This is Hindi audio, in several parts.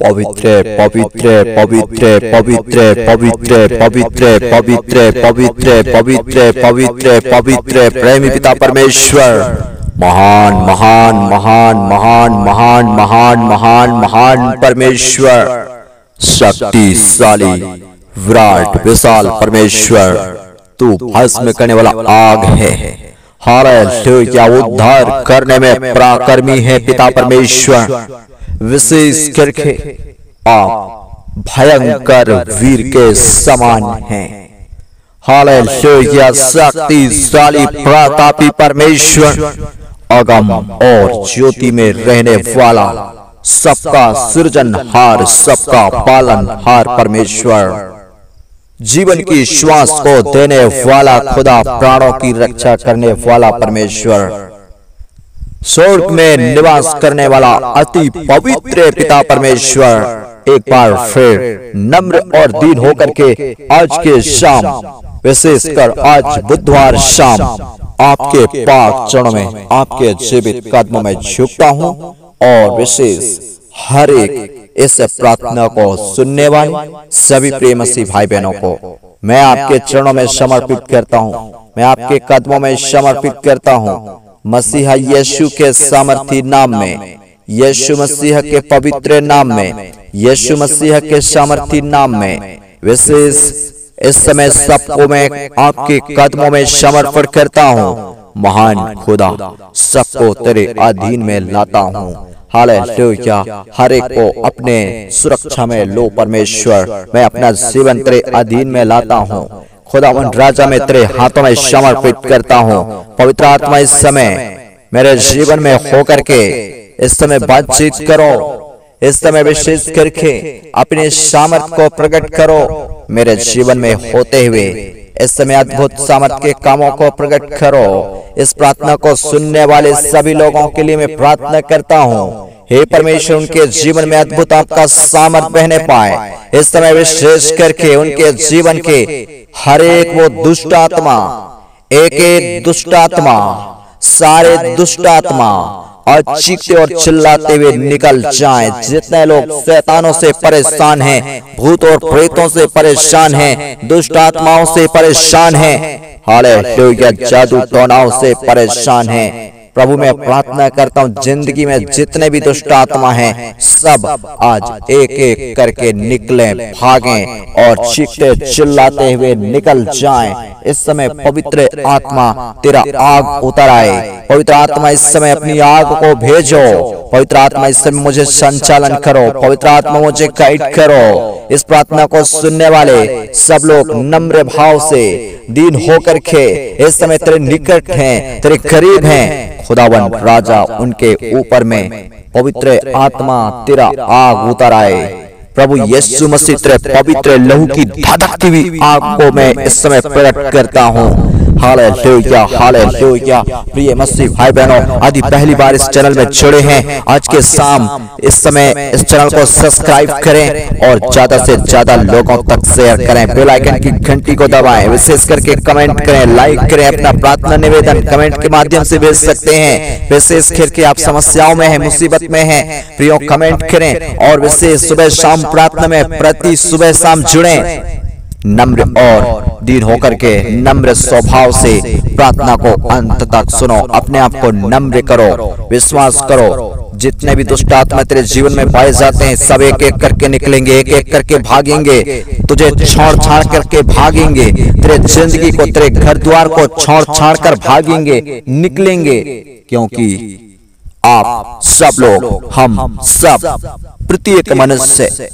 पवित्र पवित्र पवित्र पवित्र पवित्र पवित्र पवित्र पवित्र पवित्र पवित्र पवित्र प्रेमी पिता परमेश्वर, महान महान महान महान महान महान महान महान परमेश्वर, शक्तिशाली विराट विशाल परमेश्वर, तू भस्म करने वाला आग है। हालेलुया, उद्धार करने में पराक्रमी है पिता परमेश्वर। विशेष करके आप भयंकर वीर के समान हैं। हालेलुया, शक्तिशाली प्रतापी परमेश्वर, अगम और ज्योति में रहने वाला, सबका सृजनहार, सबका पालनहार परमेश्वर, जीवन की श्वास को देने वाला खुदा, प्राणों की रक्षा करने वाला परमेश्वर, स्वर्ग में निवास करने वाला अति पवित्र पिता परमेश्वर, एक बार फिर नम्र और दीन होकर के आज के शाम, विशेषकर आज बुधवार शाम, आपके पाक चरणों में, आपके जीवित कदमों में झुकता हूँ और विशेष हर एक इस प्रार्थना को सुनने वाले सभी प्रिय मसीह भाई बहनों को मैं आपके चरणों में समर्पित करता हूँ, मैं आपके कदमों में समर्पित करता हूँ। मसीहा यीशु के सामर्थी नाम में, यीशु मसीह के पवित्र नाम में, यीशु मसीह के सामर्थी नाम में विशेष इस समय सबको मैं आपके कदमों में समर्पण करता हूँ। महान खुदा, सबको तेरे अधीन में लाता हूँ। हालेलुया, हर एक को अपने सुरक्षा में लो परमेश्वर। मैं अपना जीवन तेरे अधीन में लाता हूँ। खुदावंद राजा, मैं तेरे हाथों में समर्पित करता हूँ। पवित्र आत्मा इस समय मेरे जीवन में होकर के इस समय बातचीत करो, इस समय विशेष करके अपने सामर्थ को प्रकट करो मेरे जीवन में होते हुए। इस समय अद्भुत सामर्थ के कामों को प्रकट करो। इस प्रार्थना को सुनने वाले सभी लोगों के लिए मैं प्रार्थना करता हूँ। हे परमेश्वर, उनके जीवन में अद्भुत आपका सामर्थ बहने पाए। इस समय विशेष करके उनके जीवन के हर एक वो दुष्ट आत्मा, एक एक दुष्ट आत्मा, सारे दुष्ट आत्मा और चीखते और चिल्लाते हुए निकल जाएं। जितने लोग शैतानों से परेशान हैं, भूत और प्रेतों से परेशान हैं, दुष्ट आत्माओं से परेशान हैं, हालेलुया, जादू टोनाओं से परेशान हैं, प्रभु मैं प्रार्थना करता हूँ जिंदगी में जितने भी दुष्ट आत्मा हैं सब आज एक एक करके निकलें, भागें और चीखते चिल्लाते हुए निकल जाएं। इस समय पवित्र आत्मा तेरा आग उतर आए। पवित्र आत्मा इस समय अपनी आग को भेजो। पवित्र आत्मा इस समय मुझे संचालन करो। पवित्र आत्मा मुझे गाइड करो। इस प्रार्थना को सुनने वाले सब लोग नम्र भाव से दीन होकर के इस समय तेरे निकट हैं, तेरे करीब हैं। खुदावन राजा, उनके ऊपर में पवित्र आत्मा तेरा आग उतर आए। प्रभु यीशु मसीह तेरे पवित्र लहू की धधकती हुई आग को मैं इस समय प्रकट करता हूँ। Hallelujah, hallelujah. प्रिय मसीह भाई बहनों, यदि पहली बार इस चैनल में जुड़े हैं, आज के शाम इस समय इस चैनल को सब्सक्राइब करें और ज्यादा से ज्यादा लोगों तक शेयर करें। बेल आइकन की घंटी को दबाएं, विशेष करके कमेंट करें, लाइक करें। अपना प्रार्थना निवेदन कमेंट के माध्यम से भेज सकते हैं। विशेष करके आप समस्याओं में हैं, मुसीबत में हैं, प्रियो कमेंट करें और विशेष सुबह शाम प्रार्थना में प्रति सुबह शाम जुड़ें। नम्र और दीन होकर के नम्र स्वभाव से प्रार्थना को अंत तक सुनो। अपने आप को नम्र करो, विश्वास करो। जितने भी दुष्ट आत्मा तेरे जीवन में पाए जाते हैं सब एक एक करके निकलेंगे, एक एक करके भागेंगे, तुझे छोड़ छाड़ करके भागेंगे, तेरे जिंदगी को, तेरे घर द्वार को छोड़ छाड़ कर भागेंगे, निकलेंगे। क्योंकि आप सब लोग, हम सब, प्रत्येक मनुष्य,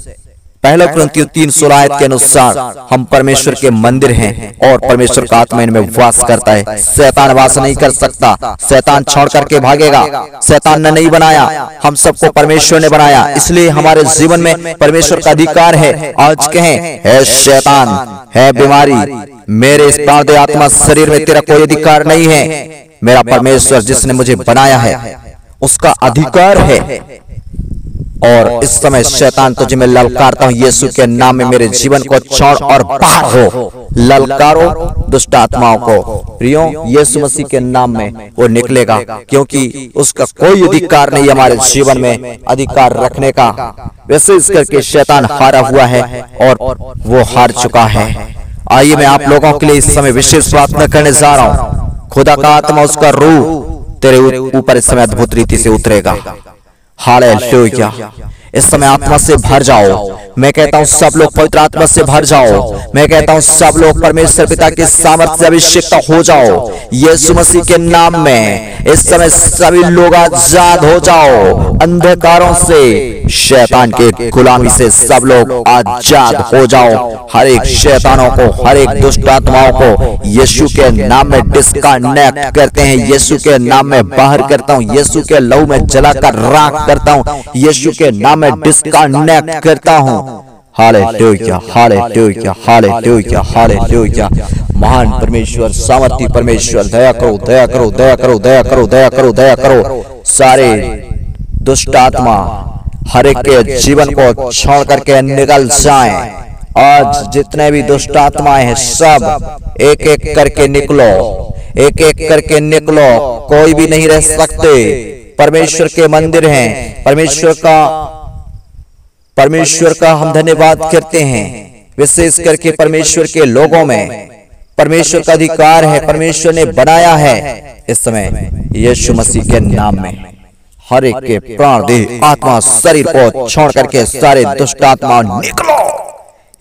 पहला कुरिन्थियों 3:16 के अनुसार हम परमेश्वर के मंदिर हैं और परमेश्वर का आत्मा इनमें वास करता है। शैतान वास नहीं कर सकता, शैतान छोड़ करके भागेगा। शैतान ने नहीं बनाया, हम सबको परमेश्वर ने बनाया, इसलिए हमारे जीवन में परमेश्वर का अधिकार है। आज कहें, है शैतान, है बीमारी, मेरे इस पार्थिव आत्मा शरीर में तेरा कोई अधिकार नहीं है। मेरा परमेश्वर जिसने मुझे बनाया है उसका अधिकार है। और इस समय शैतान तुझे मैं ललकारता हूँ, यीशु के नाम में मेरे जीवन को छोड़ और बाहर हो। ललकारो दुष्ट आत्माओं को। प्रियो, यीशु मसीह के नाम में वो निकलेगा, क्योंकि उसका कोई अधिकार नहीं हमारे जीवन में अधिकार रखने का। विशेष करके शैतान हारा हुआ है और वो हार चुका है। आइए मैं आप लोगों के लिए इस समय विशेष प्रार्थना करने जा रहा हूँ। खुदा का आत्मा, उसका रूह तेरे ऊपर इस समय अद्भुत रीति से उतरेगा। हालेलुया। इस समय आत्मा से भर जाओ। मैं कहता हूं सब लोग पवित्र आत्मा से भर जाओ। मैं कहता हूं सब लोग परमेश्वर पिता के सामर्थ्य से अभिषेक हो जाओ। यीशु मसीह के नाम में इस समय सभी लोग आजाद हो जाओ। अंधकारों से, शैतान के गुलामी से सब लोग आजाद हो जाओ। हर एक शैतानों को, हर एक दुष्ट आत्माओं को यीशु के नाम में डिस्कनेक्ट करते हैं। यीशु के नाम में बाहर करता हूं। यीशु के लहू में जलाकर राख करता हूं। यीशु के नाम में डिस्कनेक्ट करता हूं। Hallelujah, hallelujah, hallelujah, hallelujah. महान परमेश्वर, सामर्थी परमेश्वर, दया करो, दया करो, दया करो, दया करो, दया करो, दया करो। सारे दुष्ट आत्मा हर एक के जीवन को छोड़ करके निकल जाएं। आज जितने भी दुष्ट आत्माएं हैं सब एक एक करके निकलो, एक एक करके निकलो। कोई भी नहीं रह सकते। परमेश्वर के मंदिर हैं। परमेश्वर का हम धन्यवाद करते हैं। विशेष करके परमेश्वर के लोगों में परमेश्वर का अधिकार है। परमेश्वर ने बनाया है। इस समय यीशु मसीह के नाम में हर एक के प्राण, देह, आत्मा, शरीर को छोड़ करके सारे दुष्ट आत्मा निकलो।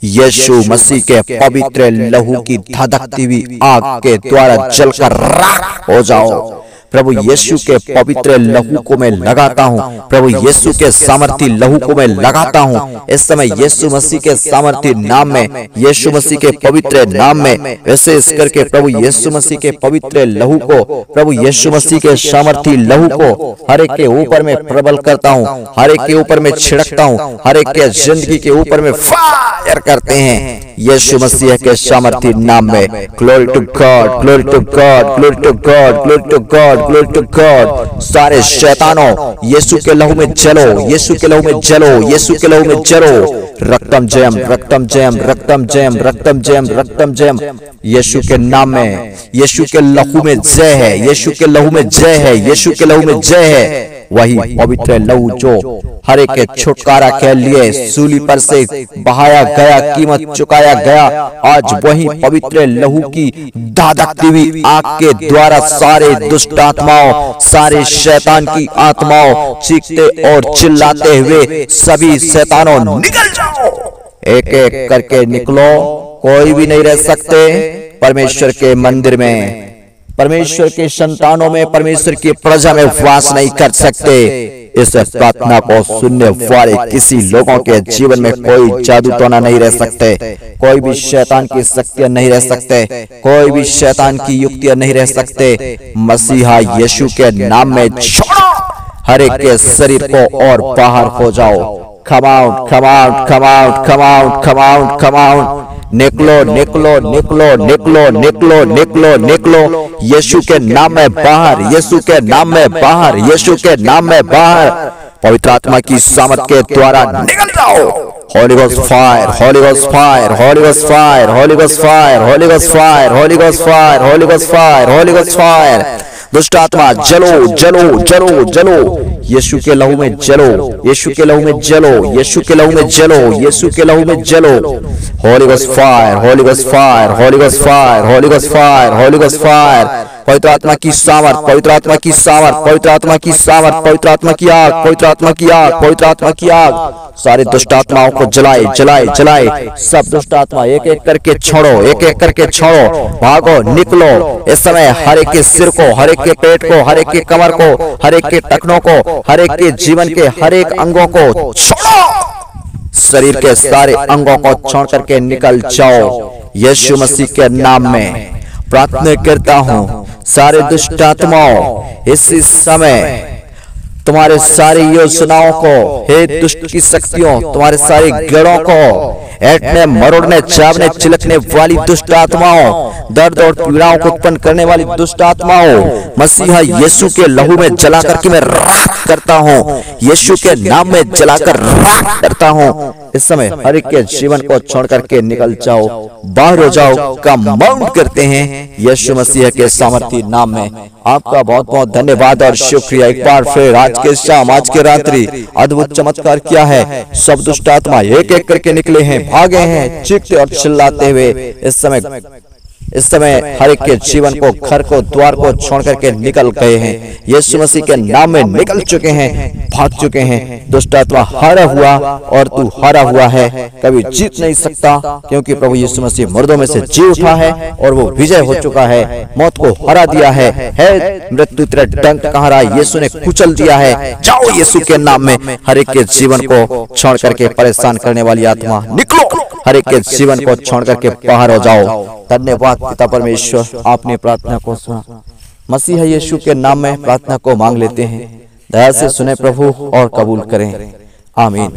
यीशु मसीह के पवित्र लहू की धधकती हुई आग के द्वारा जलकर राख हो जाओ। प्रभु यीशु के पवित्र लहू को मैं लगाता हूँ। प्रभु यीशु के सामर्थी लहू को मैं लगाता हूँ। इस समय यीशु मसीह के सामर्थी नाम में, यीशु मसीह के पवित्र नाम में, विशेष करके प्रभु यीशु मसीह के पवित्र लहू को, प्रभु यीशु मसीह के सामर्थी लहू को हर एक के ऊपर में प्रबल करता हूँ। हर एक के ऊपर में छिड़कता हूँ। हर एक के जिंदगी के ऊपर में फायर करते हैं यीशु मसीह के सामर्थी नाम में। Glory to God, glory to God, glory to God, glory to God, glory to God. सारे शैतानों यीशु के लहू में जलो, यीशु के लहू में जलो, यीशु के लहू में जलो। रक्तम जयम, रक्तम जयम, रक्तम जयम, रक्तम जयम, रक्तम जयम। यीशु के नाम में, यीशु के लहू में जय है, यीशु के लहू में जय है, यीशु के लहू में जय है। वही पवित्र लहू जो हर एक के छुटकारा के लिए सूली पर से बहाया गया, कीमत चुकाया गया, आज वही पवित्र लहू की धधकती हुई आग के द्वारा सारे दुष्ट आत्माओं, सारे शैतान की आत्माओं चीखते और चिल्लाते हुए सभी शैतानों निकल जाओ। एक एक करके निकलो। कोई भी नहीं रह सकते परमेश्वर के मंदिर में, परमेश्वर के संतानों में, परमेश्वर की प्रजा में वास नहीं कर सकते। इस प्रार्थना को सुनने वाले किसी लोगों के जीवन में कोई जादू टोना नहीं रह सकते। कोई भी शैतान की शक्तियां नहीं रह सकते। कोई भी शैतान की युक्तियां नहीं रह सकते। मसीहा यीशु के नाम में छोड़ो। हर एक के शरीर को और बाहर हो जाओ। come out, come out, come out, come out, come out, come out। निकलो, निकलो, निकलो, निकलो, निकलो, निकलो, निकलो। यीशु के नाम में बाहर, यीशु के नाम में बाहर, यीशु के नाम में बाहर। पवित्र आत्मा की सामर्थ के द्वारा निकल जाओ। Holy Ghost fire, Holy Ghost fire, Holy Ghost fire, Holy Ghost fire, Holy Ghost fire, Holy Ghost fire, Holy Ghost fire, Holy Ghost fire। दुष्ट आत्मा जलो, जलो, जलो, जलो। यीशु के लहू में जलो, यीशु के लहू में जलो, यीशु के लहू में जलो, यीशु के लहू में जलो। Holy Ghost fire, Holy Ghost fire, Holy Ghost fire, Holy Ghost fire, Holy Ghost fire। पवित्र आत्मा की सामर्थ, पवित्र आत्मा की सामर्थ, पवित्र आत्मा की सामर्थ, पवित्र आत्मा की आग, पवित्र आत्मा की आग, पवित्र आत्मा की आग। सारे दुष्ट आत्माओं को जलाए, जलाए, जलाए। सब दुष्ट आत्मा एक एक करके छोड़ो, एक एक करके छोड़ो। भागो, निकलो। इस समय हर एक के सिर को, हर एक के पेट को, हर एक के कमर को, हर एक के टखनों को, हर एक के जीवन के हर एक अंगों को छोड़ो। शरीर के सारे अंगों को छोड़ करके निकल जाओ। यीशु मसीह के नाम में प्रार्थना करता हूँ। सारे दुष्ट आत्माओं इस समय तुम्हारे सारी योजनाओं को, हे दुष्ट की शक्तियों, तुम्हारे सारे गढ़ों को, ऐंठने, मरोड़ने, चावने, चिलकने वाली दुष्ट आत्माओं, दर्द और पीड़ाओं को उत्पन्न करने वाली दुष्ट आत्माओं, मसीहा यीशु के लहू में जला करके मैं राख करता हूँ, यीशु के नाम में जलाकर राख करता हूँ। इस समय हर एक के जीवन को छोड़ करके निकल जाओ, बाहर हो जाओ, कमांड करते हैं यीशु मसीह के सामर्थी नाम में। आपका बहुत बहुत धन्यवाद और शुक्रिया। एक बार फिर आज के शाम, आज के रात्रि अद्भुत चमत्कार किया है। सब दुष्ट आत्मा एक एक करके निकले हैं, भागे हैं, चीखते और चिल्लाते हुए। इस समय हर एक के जीवन को, घर को, द्वार को छोड़ करके निकल गए हैं। यीशु मसीह के नाम में निकल चुके हैं, भाग चुके हैं। दुष्ट आत्मा हारा हुआ और तू हारा हुआ है, कभी जीत नहीं सकता, क्योंकि प्रभु यीशु मसीह मुर्दों में से जी उठा है और वो विजय हो चुका है, मौत को हरा दिया है। मृत्यु तेरा डंक कहाँ रहा? यीशु ने कुचल दिया है। जाओ यीशु के नाम में। हर एक के जीवन को छोड़ करके परेशान करने वाली आत्मा निकलो, हर एक के जीवन को छोड़ करके बाहर हो जाओ। धन्यवाद पिता परमेश्वर, आपने प्रार्थना को सुना। मसीह यीशु के नाम में प्रार्थना को मांग लेते हैं। दया से सुने प्रभु और कबूल करें। आमीन।